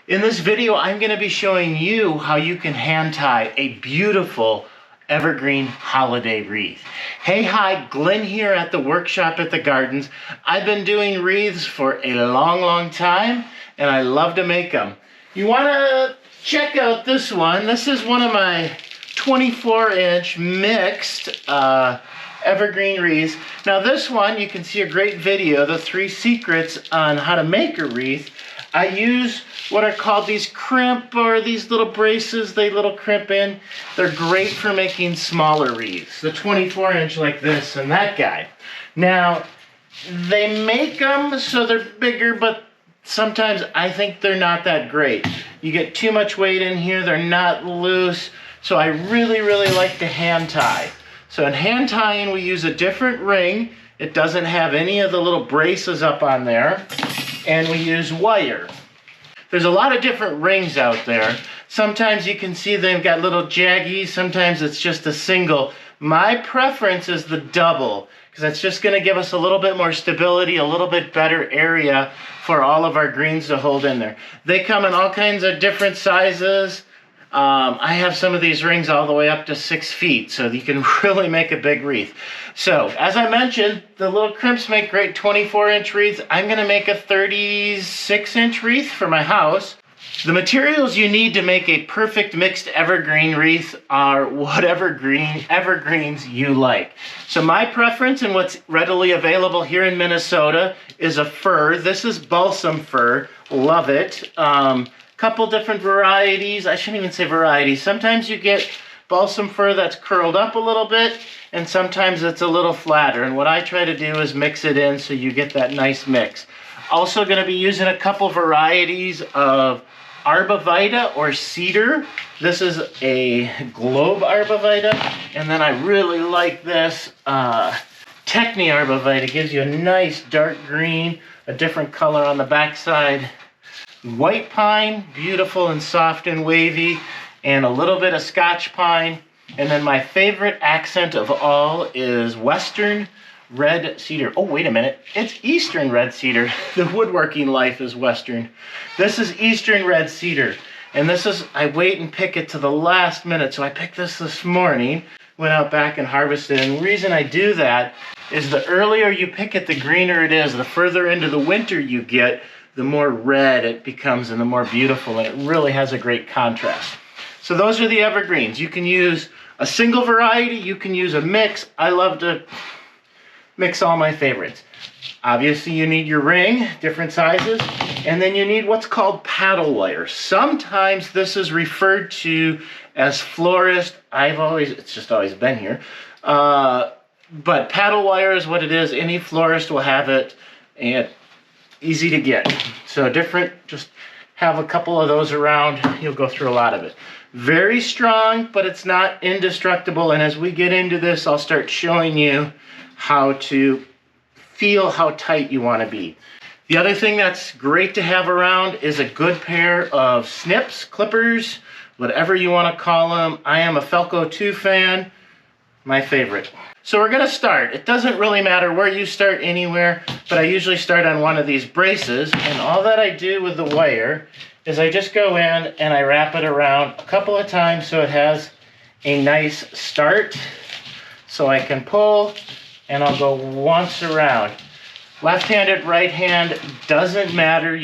In this video, I'm going to be showing you how you can hand tie a beautiful evergreen holiday wreath. Hey, hi, Glenn here at the workshop at the gardens. I've been doing wreaths for a long time, and I love to make them. You want to check out this one. This is one of my 24-inch mixed evergreen wreaths. Now this one, you can see a great video, the 3 secrets on how to make a wreath. I use what are called these crimp, or these little braces, they little crimp in. They're great for making smaller wreaths, the 24-inch like this and that guy. Now, they make them so they're bigger, but sometimes I think they're not that great. You get too much weight in here, they're not loose, so I really like to hand tie. So in hand tying, we use a different ring. It doesn't have any of the little braces up on there, and we use wire. There's a lot of different rings out there. Sometimes you can see they've got little jaggies, sometimes it's just a single. My preference is the double, because that's just going to give us a little bit more stability, a little bit better area for all of our greens to hold in there. They come in all kinds of different sizes. I have some of these rings all the way up to 6 feet, so you can really make a big wreath. So, as I mentioned, the little crimps make great 24-inch wreaths. I'm going to make a 36-inch wreath for my house. The materials you need to make a perfect mixed evergreen wreath are whatever evergreens you like. So my preference and what's readily available here in Minnesota is a fir. This is balsam fir. Love it. Couple different varieties. I shouldn't even say varieties. Sometimes you get balsam fir that's curled up a little bit, and sometimes it's a little flatter. And what I try to do is mix it in so you get that nice mix. Also going to be using a couple varieties of arbovita or cedar. This is a globe arbovita, and then I really like this Techni arbovita. It gives you a nice dark green, a different color on the backside. White pine, beautiful and soft and wavy, and a little bit of Scotch pine. And then my favorite accent of all is Western red cedar. Oh, wait a minute. It's Eastern red cedar. The woodworking life is Western. This is Eastern red cedar. And this is, I wait and pick it to the last minute. So I picked this morning, went out back and harvested. And the reason I do that is the earlier you pick it, the greener it is. The further into the winter you get, the more red it becomes and the more beautiful, and it really has a great contrast. So those are the evergreens. You can use a single variety, you can use a mix. I love to mix all my favorites. Obviously you need your ring, different sizes, and then you need what's called paddle wire. Sometimes this is referred to as florist. It's just always been here. But paddle wire is what it is. Any florist will have it, and easy to get. So just have a couple of those around. You'll go through a lot of it. Very strong, but it's not indestructible. And as we get into this, I'll start showing you how to feel how tight you want to be. The other thing that's great to have around is a good pair of snips, clippers, whatever you want to call them. I am a Felco 2 fan, my favorite. So we're going to start. It doesn't really matter where you start, anywhere, but I usually start on one of these braces, and all that I do with the wire is I just go in and I wrap it around a couple of times so it has a nice start, so I can pull, and I'll go once around. Left-handed, right hand, doesn't matter.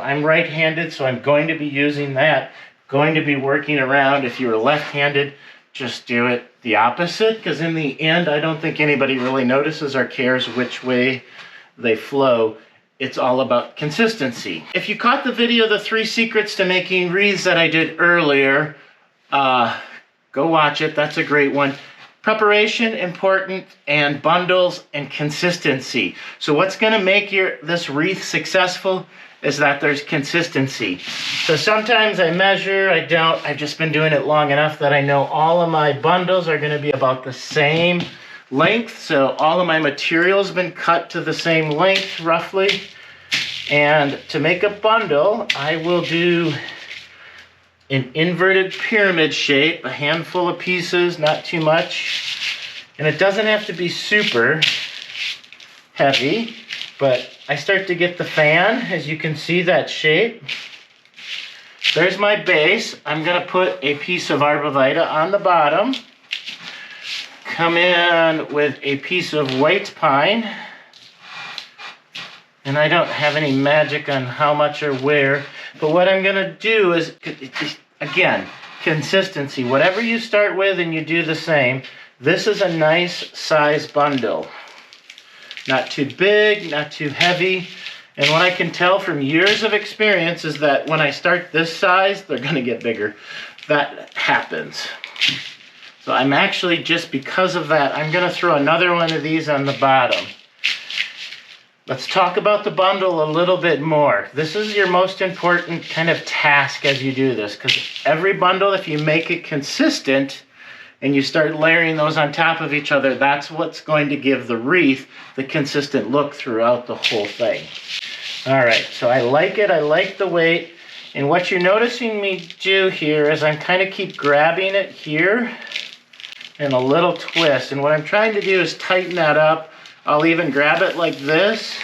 I'm right-handed, so I'm going to be using that, going to be working around. If you're left-handed, just do it the opposite, because in the end, I don't think anybody really notices or cares which way they flow. It's all about consistency. If you caught the video, the 3 secrets to making wreaths that I did earlier, go watch it. That's a great one. Preparation, important, and bundles and consistency. So what's going to make this wreath successful is that there's consistency. So sometimes I measure, I don't. I've just been doing it long enough that I know all of my bundles are going to be about the same length. So all of my materials have been cut to the same length, roughly. And to make a bundle, I will do an inverted pyramid shape, a handful of pieces, not too much. And it doesn't have to be super heavy, but I start to get the fan, as you can see, that shape. There's my base. I'm gonna put a piece of arborvitae on the bottom. Come in with a piece of white pine. And I don't have any magic on how much or where, but what I'm gonna do is, again, consistency. Whatever you start with and you do the same. This is a nice size bundle. Not too big, not too heavy. And what I can tell from years of experience is that when I start this size, they're gonna get bigger. That happens. So I'm actually, just because of that, I'm gonna throw another one of these on the bottom. Let's talk about the bundle a little bit more. This is your most important kind of task as you do this, because every bundle, if you make it consistent and you start layering those on top of each other, that's what's going to give the wreath the consistent look throughout the whole thing. All right, so I like it, I like the weight. And what you're noticing me do here is I'm kind of keep grabbing it here and a little twist. And what I'm trying to do is tighten that up. I'll even grab it like this,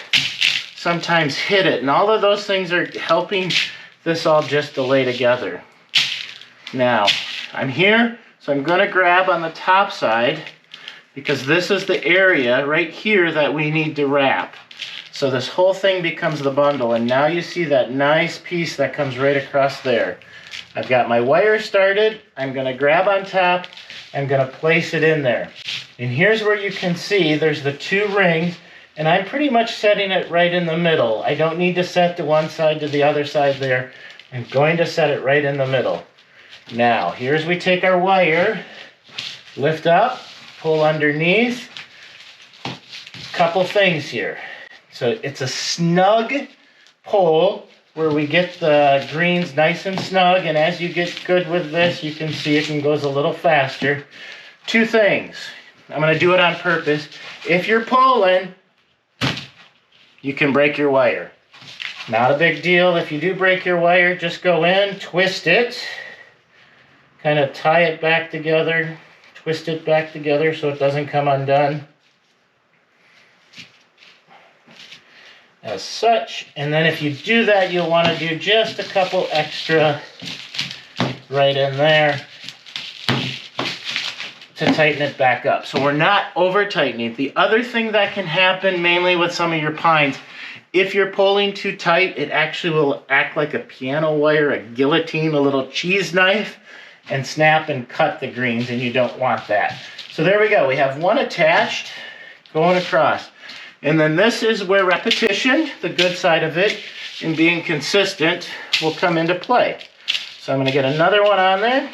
sometimes hit it, and all of those things are helping this all just to lay together. Now, I'm here, so I'm gonna grab on the top side, because this is the area right here that we need to wrap. So this whole thing becomes the bundle, and now you see that nice piece that comes right across there. I've got my wire started, I'm gonna grab on top, I'm gonna place it in there. And here's where you can see there's the two rings, and I'm pretty much setting it right in the middle. I don't need to set to one side to the other side there. I'm going to set it right in the middle. Now, here's we take our wire, lift up, pull underneath. Couple things here. So it's a snug pull where we get the greens nice and snug, and as you get good with this, you can see it goes a little faster. Two things. I'm going to do it on purpose. If you're pulling, you can break your wire. Not a big deal. If you do break your wire, just go in, twist it, kind of tie it back together, twist it back together so it doesn't come undone. As such. And then if you do that, you'll want to do just a couple extra right in there to tighten it back up. So we're not over tightening. The other thing that can happen mainly with some of your pines, if you're pulling too tight, it actually will act like a piano wire, a guillotine, a little cheese knife, and snap and cut the greens, and you don't want that. So there we go. We have one attached going across. And then this is where repetition, the good side of it, and being consistent will come into play. So I'm going to get another one on there.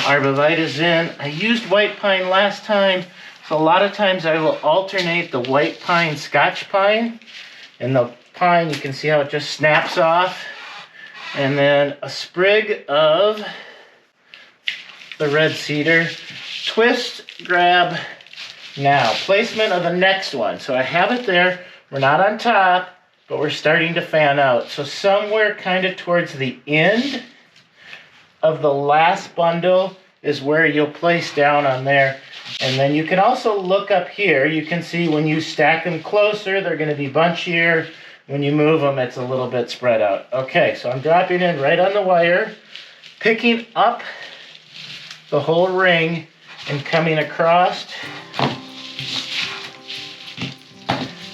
Arborvitae is in. I used white pine last time, so a lot of times I will alternate the white pine, Scotch pine, and the pine, you can see how it just snaps off, and then a sprig of the red cedar. Twist, grab. Now, placement of the next one. So I have it there. We're not on top, but we're starting to fan out. So somewhere kind of towards the end of the last bundle is where you'll place down on there. And then you can also look up here. You can see when you stack them closer, they're going to be bunchier. When you move them, it's a little bit spread out. Okay, so I'm dropping in right on the wire, picking up the whole ring and coming across.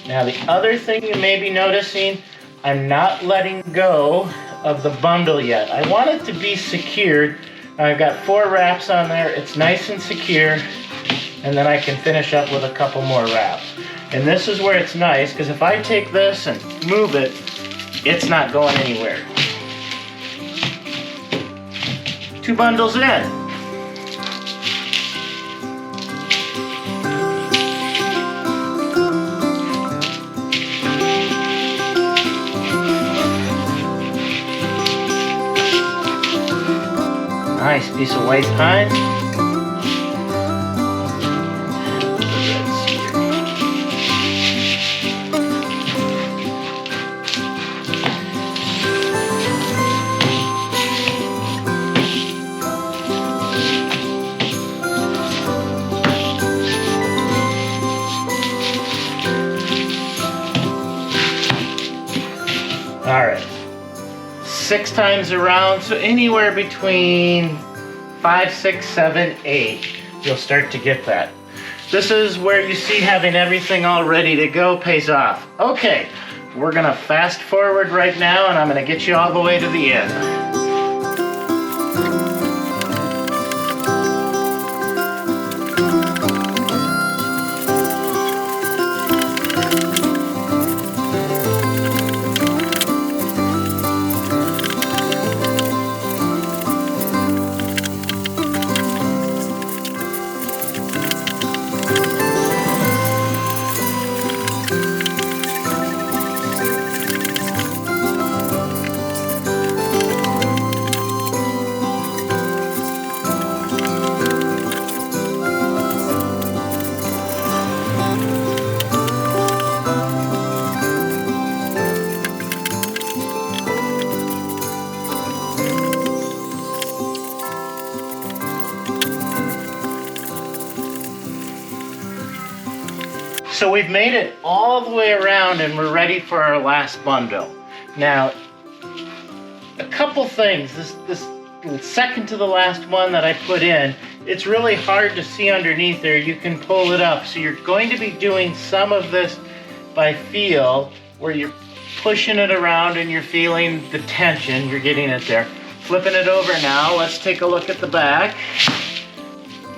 Now the other thing you may be noticing, I'm not letting go of the bundle yet. I want it to be secured. I've got 4 wraps on there. It's nice and secure. And then I can finish up with a couple more wraps. And this is where it's nice, because if I take this and move it, it's not going anywhere. 2 bundles in. Nice piece of white pine. 6 times around, so anywhere between 5, 6, 7, 8, you'll start to get that. This is where you see having everything all ready to go pays off. Okay, we're gonna fast forward right now and I'm gonna get you all the way to the end. So we've made it all the way around and we're ready for our last bundle. Now, a couple things. This second to the last one that I put in, it's really hard to see underneath there. You can pull it up. So you're going to be doing some of this by feel, where you're pushing it around and you're feeling the tension. You're getting it there. Flipping it over now, let's take a look at the back.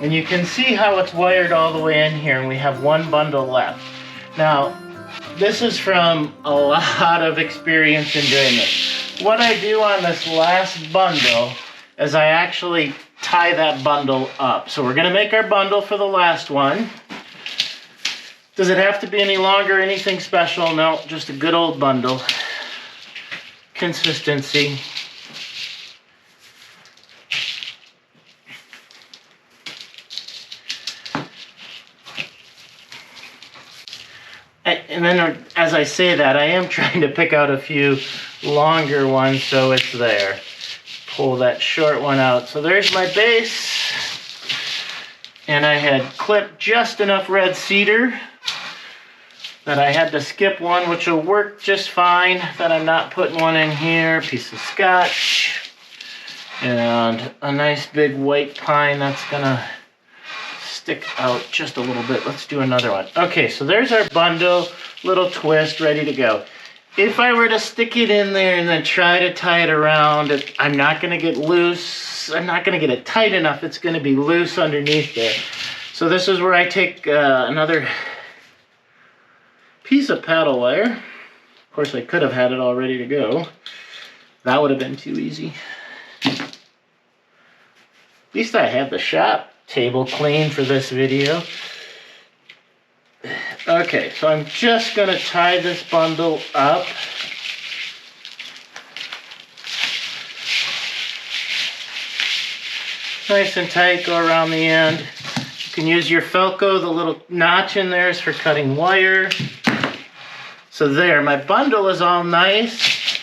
And you can see how it's wired all the way in here, and we have one bundle left. Now, this is from a lot of experience in doing this. What I do on this last bundle is I actually tie that bundle up. So we're gonna make our bundle for the last one. Does it have to be any longer, anything special? No, just a good old bundle. Consistency. And then as I say that, I am trying to pick out a few longer ones so it's there. Pull that short one out. So there's my base. And I had clipped just enough red cedar that I had to skip one, which will work just fine, that I'm not putting one in here. Piece of scotch. And a nice big white pine that's gonna stick out just a little bit. Let's do another one. Okay, so there's our bundle, little twist, ready to go. If I were to stick it in there and then try to tie it around, I'm not going to get loose. I'm not going to get it tight enough. It's going to be loose underneath there. So this is where I take another piece of paddle wire. Of course, I could have had it all ready to go. That would have been too easy. At least I have the shop table clean for this video. Okay, so I'm just going to tie this bundle up. Nice and tight, go around the end. You can use your Felco, the little notch in there is for cutting wire. So there, my bundle is all nice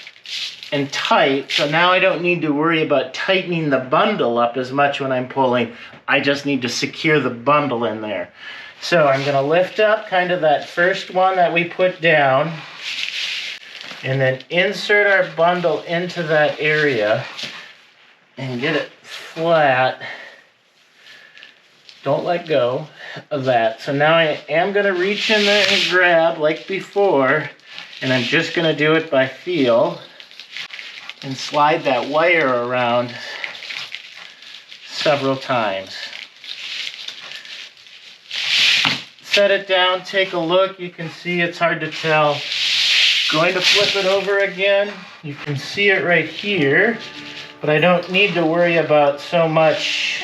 and tight, so now I don't need to worry about tightening the bundle up as much when I'm pulling. I just need to secure the bundle in there. So I'm going to lift up kind of that first one that we put down and then insert our bundle into that area and get it flat. Don't let go of that. So now I am going to reach in there and grab like before, and I'm just going to do it by feel and slide that wire around several times. Set it down, take a look. You can see it's hard to tell. Going to flip it over again. You can see it right here, but I don't need to worry about so much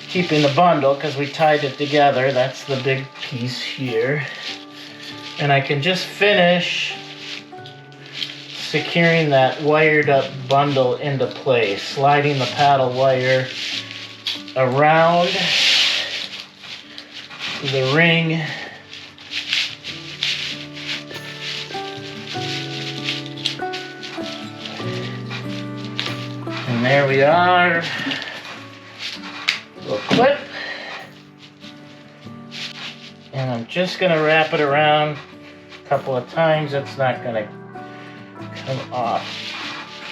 keeping the bundle because we tied it together. That's the big piece here. And I can just finish securing that wired up bundle into place, sliding the paddle wire around the ring. And there we are. Little clip. And I'm just going to wrap it around a couple of times. It's not going to come off.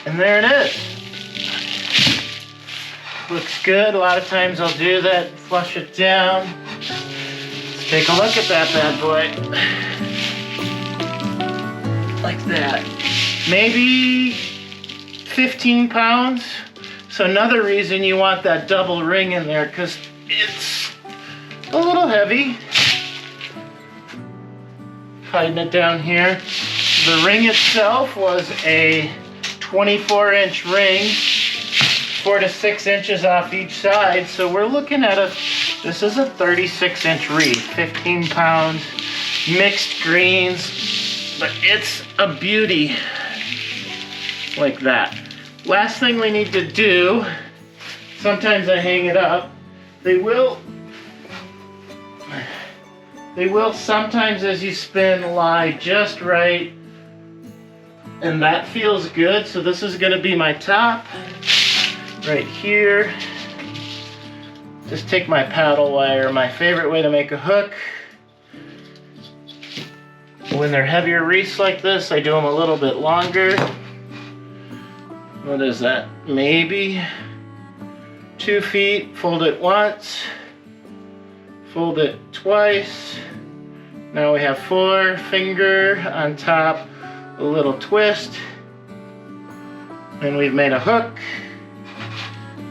And there it is. Looks good. A lot of times I'll do that, flush it down. Let's take a look at that bad boy. Like that. Maybe 15 pounds. So another reason you want that double ring in there, because it's a little heavy. Hiding it down here. The ring itself was a 24-inch ring, 4 to 6 inches off each side. So we're looking at this is a 36-inch wreath, 15 pounds, mixed greens, but it's a beauty like that. Last thing we need to do, sometimes I hang it up, they will sometimes as you spin lie just right, and that feels good. So this is going to be my top right here. Just take my paddle wire, my favorite way to make a hook. When they're heavier wreaths like this, I do them a little bit longer. What is that? Maybe 2 feet. Fold it once, fold it twice. Now we have 4, finger on top, a little twist, and we've made a hook.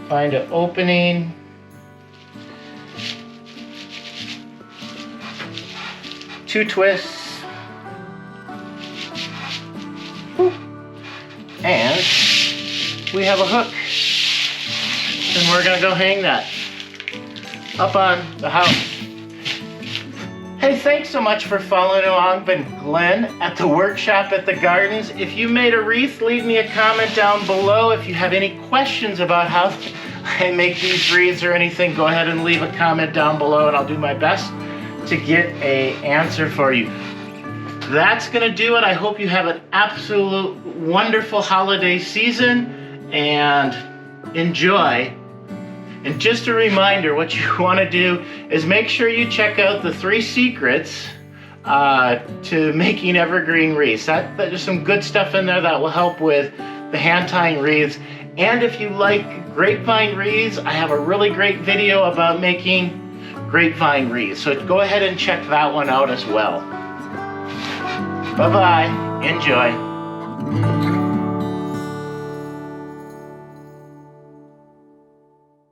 Find an opening. Two twists. And we have a hook. And we're gonna go hang that up on the house. Hey, thanks so much for following along. Been Glenn at the workshop at the gardens. If you made a wreath, leave me a comment down below. If you have any questions about how I make these wreaths or anything, go ahead and leave a comment down below and I'll do my best to get an answer for you. That's gonna do it. I hope you have an absolute wonderful holiday season and enjoy. And just a reminder, what you want to do is make sure you check out the 3 secrets to making evergreen wreaths. There's some good stuff in there that will help with the hand tying wreaths. And if you like grapevine wreaths, I have a really great video about making grapevine wreaths. So go ahead and check that one out as well. Bye-bye. Enjoy.